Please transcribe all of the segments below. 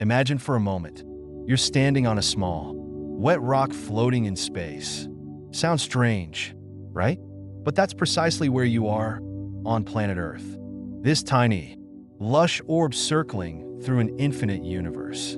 Imagine for a moment, you're standing on a small, wet rock floating in space. Sounds strange, right? But that's precisely where you are on planet Earth. This tiny, lush orb circling through an infinite universe.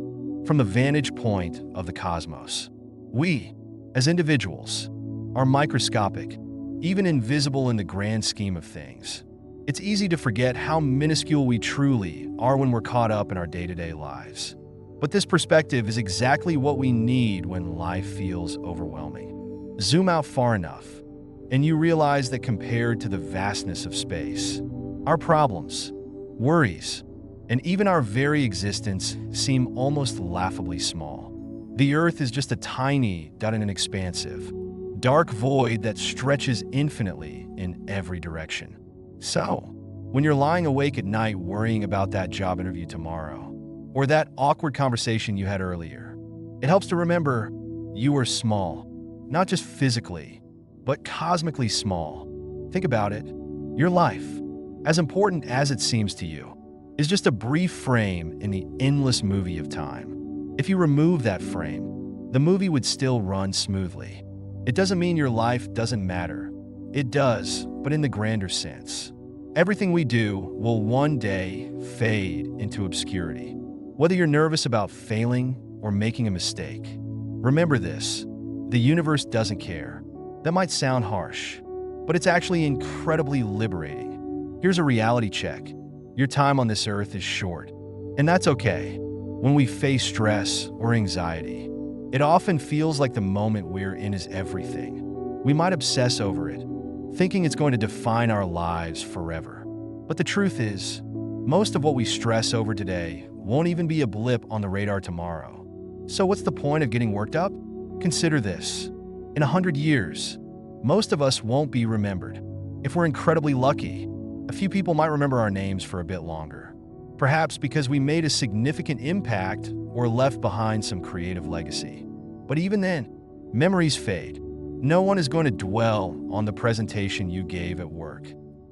From the vantage point of the cosmos, we, as individuals, are microscopic, even invisible in the grand scheme of things. It's easy to forget how minuscule we truly are when we're caught up in our day-to-day lives. But this perspective is exactly what we need when life feels overwhelming. Zoom out far enough, and you realize that compared to the vastness of space, our problems, worries, and even our very existence seem almost laughably small. The Earth is just a tiny dot in an expansive, dark void that stretches infinitely in every direction. So, when you're lying awake at night worrying about that job interview tomorrow, or that awkward conversation you had earlier, it helps to remember you are small, not just physically, but cosmically small. Think about it. Your life, as important as it seems to you, is just a brief frame in the endless movie of time. If you remove that frame, the movie would still run smoothly. It doesn't mean your life doesn't matter. It does, but in the grander sense. Everything we do will one day fade into obscurity. Whether you're nervous about failing or making a mistake, remember this: the universe doesn't care. That might sound harsh, but it's actually incredibly liberating. Here's a reality check. Your time on this earth is short, and that's okay. When we face stress or anxiety, it often feels like the moment we're in is everything. We might obsess over it, thinking it's going to define our lives forever. But the truth is, most of what we stress over today won't even be a blip on the radar tomorrow. So what's the point of getting worked up? Consider this. In 100 years, most of us won't be remembered. If we're incredibly lucky, a few people might remember our names for a bit longer. Perhaps because we made a significant impact or left behind some creative legacy. But even then, memories fade. No one is going to dwell on the presentation you gave at work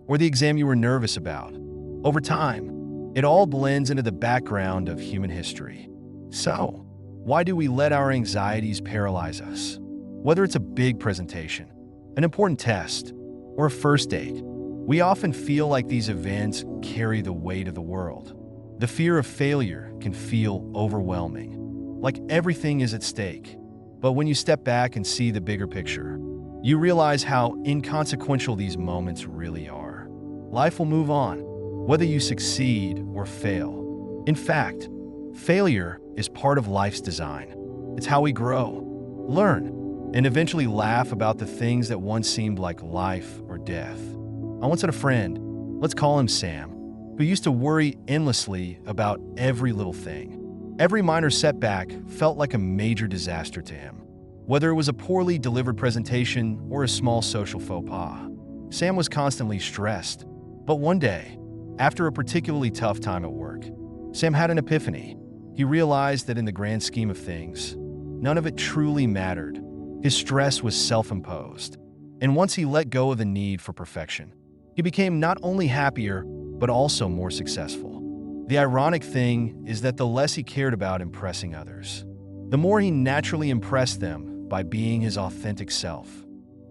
or the exam you were nervous about. Over time, it all blends into the background of human history. So, why do we let our anxieties paralyze us? Whether it's a big presentation, an important test, or a first date, we often feel like these events carry the weight of the world. The fear of failure can feel overwhelming, like everything is at stake. But when you step back and see the bigger picture, you realize how inconsequential these moments really are. Life will move on, whether you succeed or fail. In fact, failure is part of life's design. It's how we grow, learn, and eventually laugh about the things that once seemed like life or death. I once had a friend, let's call him Sam, who used to worry endlessly about every little thing. Every minor setback felt like a major disaster to him, whether it was a poorly delivered presentation or a small social faux pas. Sam was constantly stressed, but one day, after a particularly tough time at work, Sam had an epiphany. He realized that in the grand scheme of things, none of it truly mattered. His stress was self-imposed, and once he let go of the need for perfection, he became not only happier, but also more successful. The ironic thing is that the less he cared about impressing others, the more he naturally impressed them by being his authentic self.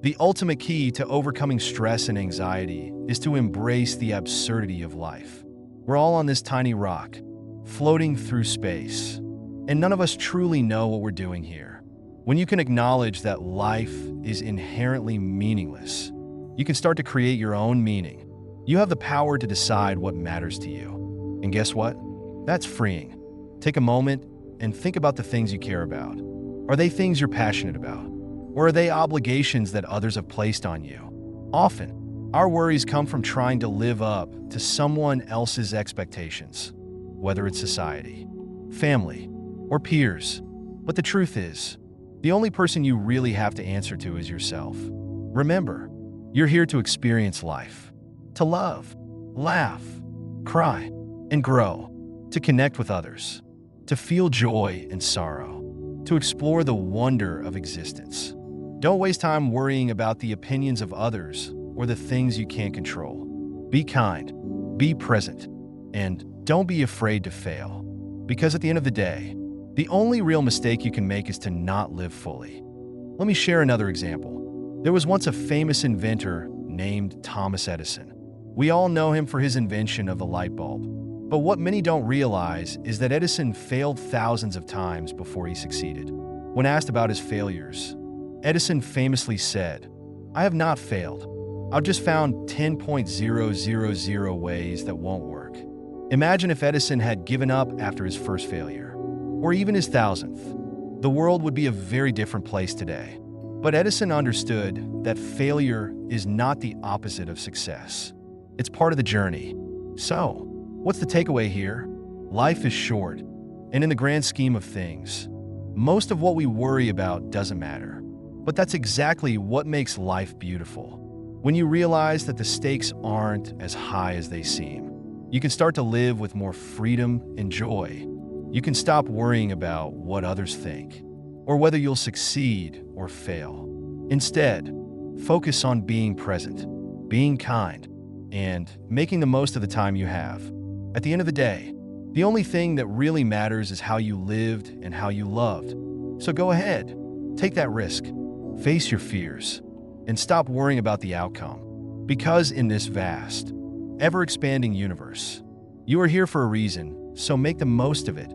The ultimate key to overcoming stress and anxiety is to embrace the absurdity of life. We're all on this tiny rock, floating through space, and none of us truly know what we're doing here. When you can acknowledge that life is inherently meaningless, you can start to create your own meaning. You have the power to decide what matters to you. And guess what? That's freeing. Take a moment and think about the things you care about. Are they things you're passionate about? Or are they obligations that others have placed on you? Often, our worries come from trying to live up to someone else's expectations, whether it's society, family, or peers. But the truth is, the only person you really have to answer to is yourself. Remember, you're here to experience life, to love, laugh, cry, and grow, to connect with others, to feel joy and sorrow, to explore the wonder of existence. Don't waste time worrying about the opinions of others or the things you can't control. Be kind, be present, and don't be afraid to fail. Because at the end of the day, the only real mistake you can make is to not live fully. Let me share another example. There was once a famous inventor named Thomas Edison. We all know him for his invention of the light bulb. But what many don't realize is that Edison failed thousands of times before he succeeded. When asked about his failures, Edison famously said, "I have not failed. I've just found 10.000 ways that won't work." Imagine if Edison had given up after his first failure, or even his thousandth. The world would be a very different place today. But Edison understood that failure is not the opposite of success. It's part of the journey. So, what's the takeaway here? Life is short, and in the grand scheme of things, most of what we worry about doesn't matter. But that's exactly what makes life beautiful. When you realize that the stakes aren't as high as they seem, you can start to live with more freedom and joy. You can stop worrying about what others think, or whether you'll succeed or fail. Instead, focus on being present, being kind, and making the most of the time you have. At the end of the day, the only thing that really matters is how you lived and how you loved. So go ahead, take that risk, face your fears, and stop worrying about the outcome. Because in this vast, ever-expanding universe, you are here for a reason, so make the most of it